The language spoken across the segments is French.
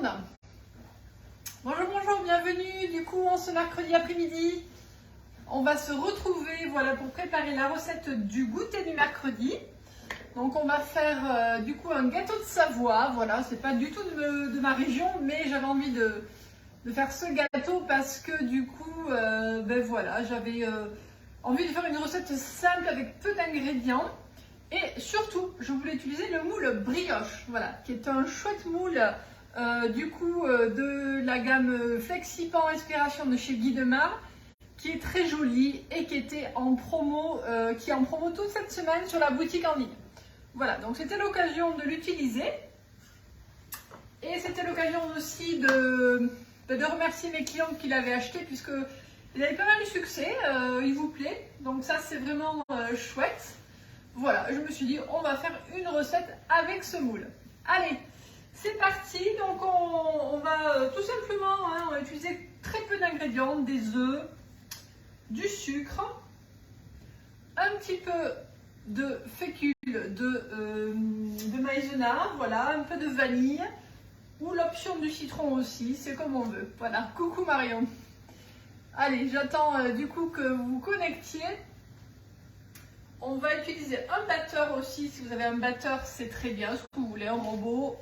monde. Bonjour, bienvenue. Du coup, ce mercredi après-midi, on va se retrouver voilà, pour préparer la recette du goûter du mercredi. Donc on va faire du coup un gâteau de Savoie. Voilà, c'est pas du tout de ma région, mais j'avais envie de faire ce gâteau parce que du coup, voilà, j'avais envie de faire une recette simple avec peu d'ingrédients. Et surtout, je voulais utiliser le moule brioche, voilà, qui est un chouette moule de la gamme Flexipan Inspiration de chez Guy Demar, qui est très joli et qui était en promo, qui est en promo toute cette semaine sur la boutique en ligne. Voilà, donc c'était l'occasion de l'utiliser et c'était l'occasion aussi de remercier mes clientes qui l'avaient acheté puisque il avait pas mal de succès, il vous plaît, donc ça c'est vraiment chouette. Voilà, je me suis dit, on va faire une recette avec ce moule. Allez, c'est parti. Donc, on va tout simplement on va utiliser très peu d'ingrédients, des œufs, du sucre, un petit peu de fécule de maïzena, voilà, un peu de vanille, ou l'option du citron aussi, c'est comme on veut. Voilà, coucou Marion. Allez, j'attends du coup que vous vous connectiez. On va utiliser un batteur aussi, si vous avez un batteur c'est très bien, ce que vous voulez, un robot,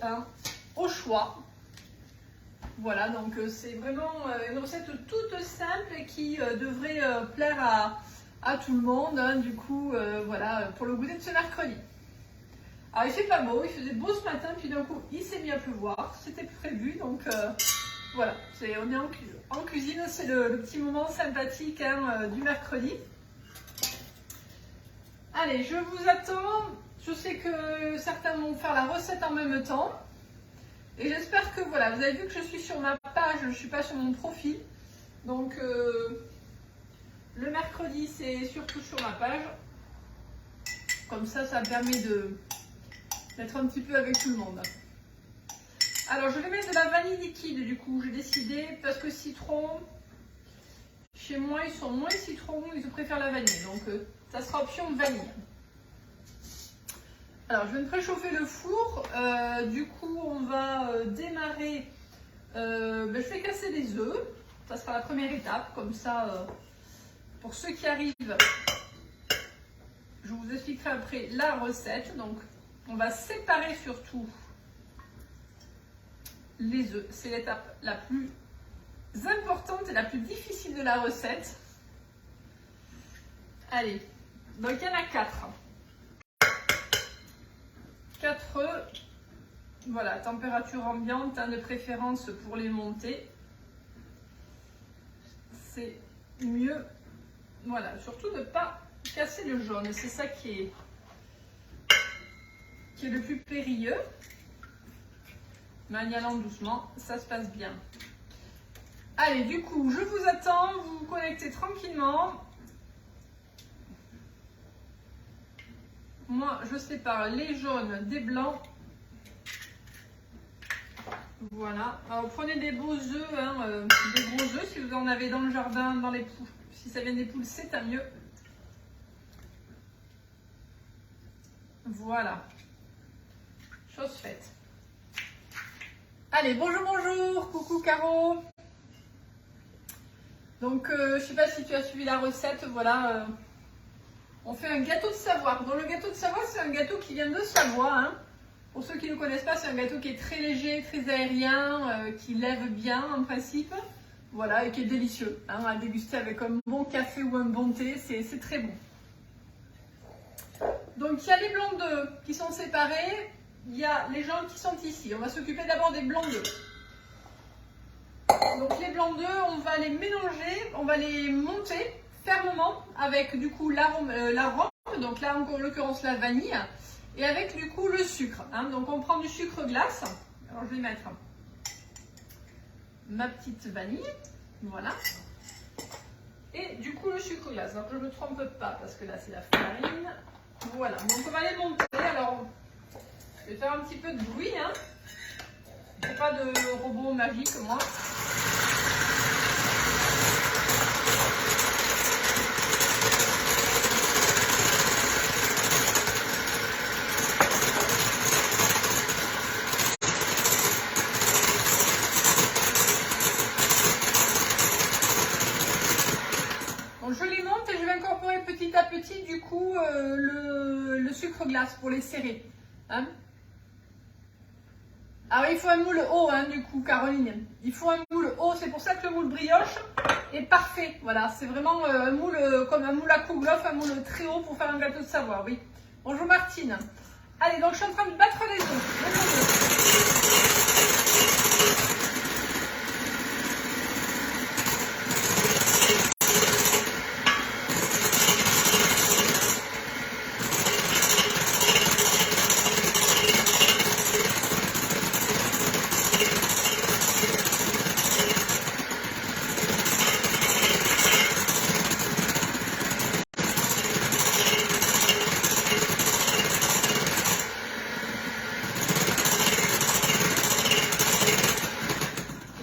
au choix. Voilà, donc c'est vraiment une recette toute simple et qui devrait plaire à tout le monde, du coup, voilà, pour le goûter de ce mercredi. Alors il fait pas beau, il faisait beau ce matin, puis d'un coup il s'est mis à pleuvoir, c'était prévu, donc voilà, on est en cuisine, c'est le petit moment sympathique du mercredi. Allez, je vous attends. Je sais que certains vont faire la recette en même temps. Et j'espère que voilà, vous avez vu que je suis sur ma page, je ne suis pas sur mon profil. Donc, le mercredi, c'est surtout sur ma page. Comme ça me permet d'être un petit peu avec tout le monde. Alors, je vais mettre de la vanille liquide, du coup, j'ai décidé, parce que citron, chez moi, ils sont moins citron, ils préfèrent la vanille. Donc, ça sera option vanille. Alors, je vais me préchauffer le four. Du coup, on va démarrer. Je vais casser les œufs. Ça sera la première étape. Comme ça, pour ceux qui arrivent, je vous expliquerai après la recette. Donc, on va séparer surtout les œufs. C'est l'étape la plus importante et la plus difficile de la recette. Allez. Donc il y en a 4. 4 œufs. Voilà, température ambiante, de préférence pour les monter. C'est mieux. Voilà, surtout ne pas casser le jaune. C'est ça qui est le plus périlleux. Mais en y allant doucement, ça se passe bien. Allez, du coup, je vous attends. Vous vous connectez tranquillement. Moi, je sépare les jaunes des blancs. Voilà. Alors, prenez des beaux œufs, des gros œufs. Si vous en avez dans le jardin, dans les poules. Si ça vient des poules, c'est à mieux. Voilà. Chose faite. Allez, bonjour. Coucou Caro. Donc, je ne sais pas si tu as suivi la recette. Voilà. On fait un gâteau de Savoie. Donc le gâteau de Savoie, c'est un gâteau qui vient de Savoie. Pour ceux qui ne connaissent pas, c'est un gâteau qui est très léger, très aérien, qui lève bien en principe. Voilà, et qui est délicieux. À déguster avec un bon café ou un bon thé, c'est très bon. Donc il y a les blancs d'œufs qui sont séparés. Il y a les jaunes qui sont ici. On va s'occuper d'abord des blancs d'œufs. Donc les blancs d'œufs, on va les mélanger, on va les monter fermement avec du coup l'arôme, donc là en l'occurrence la vanille, et avec du coup le sucre. Donc on prend du sucre glace. Alors je vais mettre ma petite vanille, voilà, et du coup le sucre glace. Alors je ne me trompe pas parce que là c'est la farine. Voilà, donc on va les monter. Alors je vais faire un petit peu de bruit. C'est pas de robot magique moi. glace pour les serrer. Hein. Alors il faut un moule haut, hein, du coup, Caroline. Il faut un moule haut, c'est pour ça que le moule brioche est parfait. Voilà, c'est vraiment un moule comme un moule à Kouglof, un moule très haut pour faire un gâteau de Savoie, oui. Bonjour Martine. Allez, donc je suis en train de battre les œufs.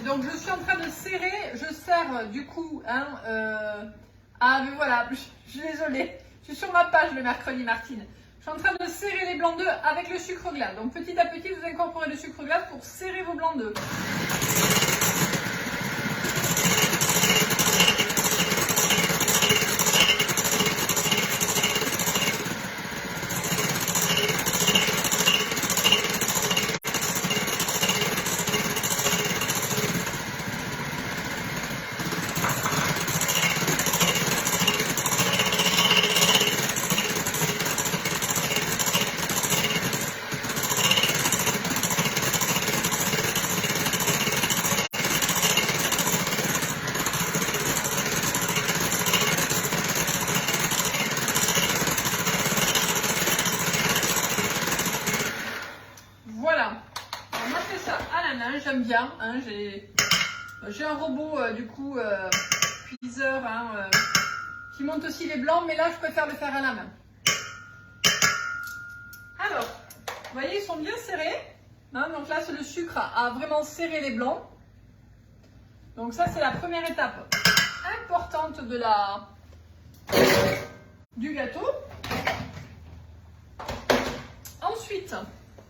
Donc je suis en train de serrer, je serre du coup, hein, ah mais voilà, je suis désolée, je suis sur ma page le mercredi Martine. Je suis en train de serrer les blancs d'œufs avec le sucre glace. Donc petit à petit vous incorporez le sucre glace pour serrer vos blancs d'œufs. J'aime bien, hein, j'ai un robot du coup cuiseur hein, qui monte aussi les blancs, mais là je préfère le faire à la main. Alors, vous voyez, ils sont bien serrés, hein, donc là le sucre a vraiment serré les blancs. Donc ça c'est la première étape importante du gâteau. Ensuite,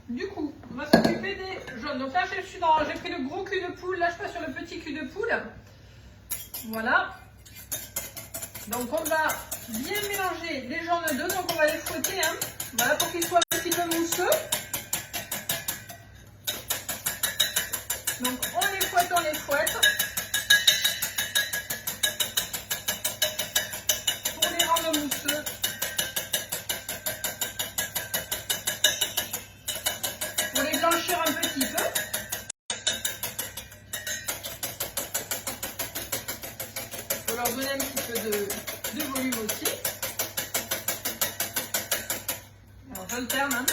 du coup, on va s'occuper des jaunes. Donc là, j'ai pris le gros cul de poule. Là, je passe sur le petit cul de poule. Voilà. Donc, on va bien mélanger les jaunes d'œufs. Donc, on va les fouetter. Hein. Voilà, pour qu'ils soient un petit peu mousseux. Donc, on les fouette, on les fouette. Pour les rendre mousseux. Pour les blanchir un petit peu. Pour leur donner un petit peu de volume aussi. Alors j'alterne. Hein.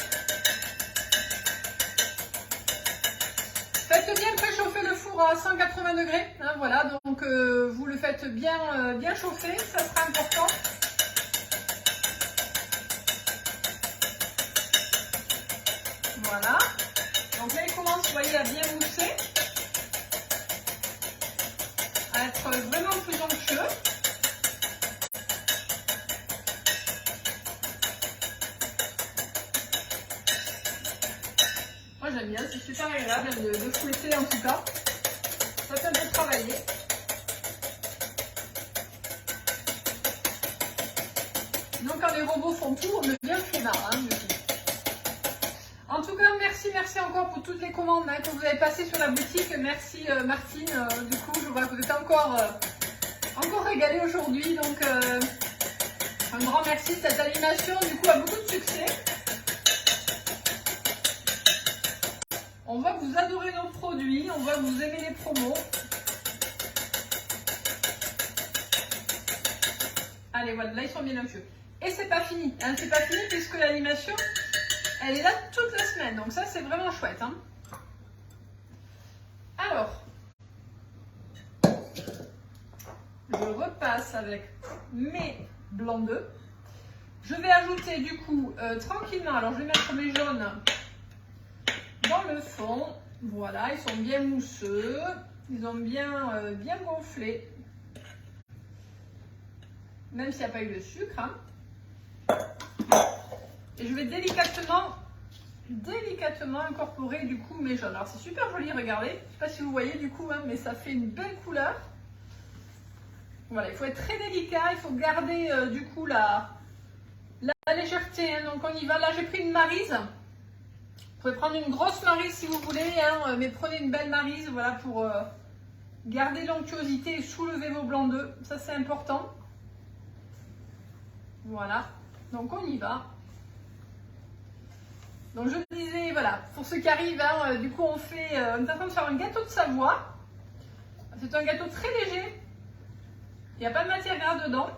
Faites bien préchauffer le four à 180 degrés. Hein, voilà, donc vous le faites bien chauffer, ça sera important. Voilà. Donc là, il commence, vous voyez, à bien mousser, à être vraiment plus onctueux. Moi, j'aime bien, c'est super agréable de fouetter en tout cas. Ça fait un peu travailler. Donc, quand les robots font tout, on devient flemmard, hein, du coup. En tout cas, merci encore pour toutes les commandes hein, que vous avez passées sur la boutique. Merci Martine, du coup, je vois que vous êtes encore régalée aujourd'hui. Donc, un grand merci. Cette animation, du coup, a beaucoup de succès. On voit que vous adorez nos produits, on voit que vous aimez les promos. Allez, voilà, là, ils sont bien onctueux. Et c'est pas fini, hein, c'est pas fini puisque l'animation... Elle est là toute la semaine, donc ça c'est vraiment chouette. Hein. Alors, je repasse avec mes blancs d'œufs. Je vais ajouter du coup tranquillement, alors je vais mettre mes jaunes dans le fond. Voilà, ils sont bien mousseux, ils ont bien gonflé, même s'il n'y a pas eu de sucre. Hein. Et je vais délicatement incorporer du coup mes jaunes. Alors c'est super joli, regardez. Je ne sais pas si vous voyez du coup, hein, mais ça fait une belle couleur. Voilà, il faut être très délicat, il faut garder du coup la légèreté adapté, hein, donc on y va. Là, j'ai pris une maryse. Vous pouvez prendre une grosse maryse si vous voulez, hein, mais prenez une belle maryse, voilà, pour garder l'onctuosité et soulever vos blancs d'œufs. Ça, c'est important. Voilà, donc on y va. Donc je disais, voilà, pour ceux qui arrivent, hein, du coup on est en train de faire un gâteau de Savoie. C'est un gâteau très léger. Il n'y a pas de matière grasse dedans.